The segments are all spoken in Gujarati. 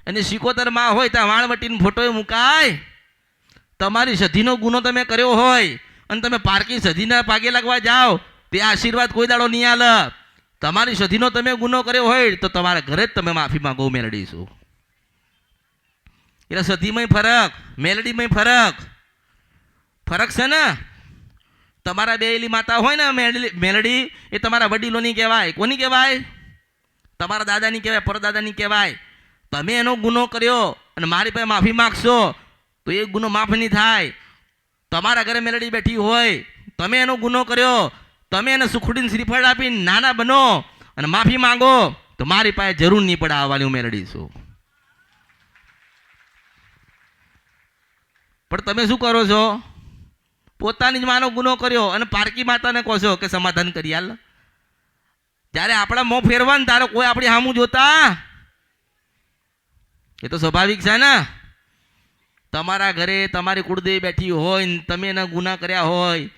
અને સિકોતર માં હોય ત્યાં વાણવટીનો ફોટો મુકાય? તમારી સધીનો ગુનો તમે કર્યો હોય અને તમે પારકી સધીના પાગે લાગવા જાઓ તે આશીર્વાદ કોઈ દાડો નહીં આલે. તમારી સધીનો તમે ગુનો કર્યો હોય તો તમારા ઘરે જ તમે માફી માંગો મેલડીશું. એટલે સધીમાં ફરક, મેલડીમાં ફરક છે ને. તમારા બેયલી માતા હોય ને મેલડી, એ તમારા વડીલોની કહેવાય. કોની કહેવાય? તમારા દાદાની કહેવાય, પરદાદાની કહેવાય. તમે એનો ગુનો કર્યો અને મારી પાસે માફી માગશો તો એ ગુનો માફ નહીં થાય. તમારા ઘરે મેલડી બેઠી હોય, તમે એનો ગુનો કર્યો, તમે એને સુખડીને શ્રીફળ આપીને નાના બનો અને માફી માંગો તો મારી પાસે જરૂર નહીં પડે આવવાની, હું મેલડી છું. પણ તમે શું કરો છો? પોતાની જ માનો ગુનો કર્યો અને પારકી માતાને કહો છો કે સમાધાન કરી હાલ. જ્યારે આપણા મોં ફેરવા ને તારે કોઈ આપણી સામું જોતા, એ તો સ્વાભાવિક છે ને. તમારા ઘરે તમારી કુળદેવી બેઠી હોય ને તમે એના ગુના કર્યા હોય,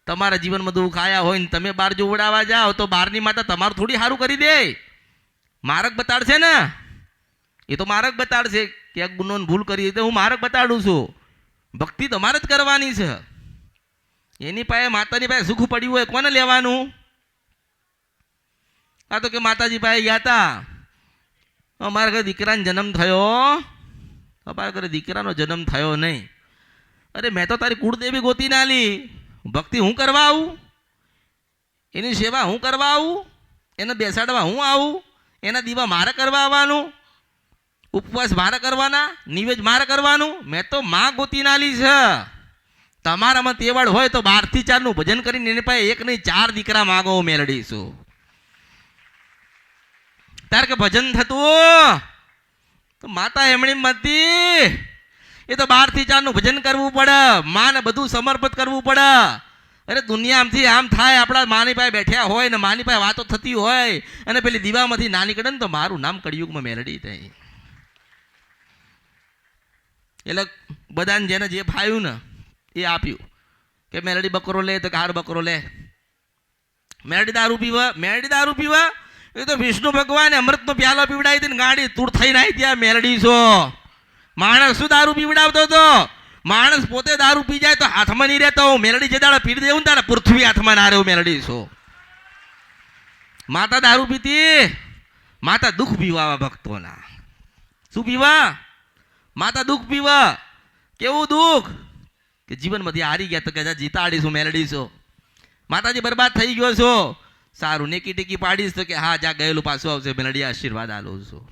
તમારા જીવનમાં દુઃખ આયા હોય ને તમે બહાર જો ઉડાવવા જાઓ તો બહારની માતા તમારું થોડી સારું કરી દે. માર્ગ બતાડશે ને, એ તો માર્ગ બતાડશે કે આ ગુનો ભૂલ કરી તો હું માર્ગ બતાડું છું. ભક્તિ તમારે જ કરવાની છે. એની પાસે માતાની પાસે સુખ પડ્યું હોય કોને લેવાનું? આ તો કે માતાજી પાસે ગયા હતા, અમારા ઘરે દીકરાનો જન્મ થયો, અમારા ઘરે દીકરાનો જન્મ થયો નહીં. અરે મેં તો તારી કુળદેવી ગોતી ના લી. ભક્તિ હું કરવા આવું? એની સેવા હું કરવા આવું? એને બેસાડવા હું આવું? એના દીવા મારે કરવા આવવાનું? ઉપવાસ મારે કરવાના? નિવેદ મારે કરવાનું? મેં તો માં ગોતી ના લી છે. તમારામાં તેવડ હોય તો 12 થી 4 નું ભજન કરીને એની પાસે એક નહીં 4 દીકરા માગો, મેળડીશું. તાર કે ભજન થતું તો માતા એમણી મતી, એ તો 12 થી 4 નું ભજન કરવું પડે, માને બધું સમર્પિત કરવું પડે. અરે દુનિયા આમથી આમ થાય, આપણા માની પાસે બેઠ્યા હોય ને માની પાસે વાતો થતી હોય અને પેલી દીવામાંથી ના નીકળે ને તો મારું નામ કળિયુગમાં મેલડી થઈ. એટલે બધાને જેને જે ફાયું ને એ આપ્યું કે મેલડી બકરો લે તો હાર બકરો લે. મેલડી દારૂ પીવા એ તો વિષ્ણુ ભગવાને અમૃતનો પ્યાલો પીવડાવી હતી ને ગાડી તુર થઈ નાઈ ત્યાં મેલડી છો. માણસ શું દારૂ પીવડાવતો હતો? માણસ પોતે દારૂ પી જાય તો હાથમાં નહીં રહેતો. મેલડી જે દાડા પી દેવું તારે પૃથ્વી હાથમાં ના રહ્યો, મેલડી છો. માતા દારૂ પીતી, માતા દુઃખ પીવા ભક્તોના. શું પીવા? માતા દુઃખ પીવા. કેવું દુઃખ કે જીવનમાંથી હારી ગયા તો કે જીતા આડીશું, મેલડી છો. માતાજી બરબાદ થઈ ગયો છો, સારું નેકી ટેકી પાડીશ તો કે હા જા ગયેલું પાછું આવશે, મેલડી આશીર્વાદ આલું છું.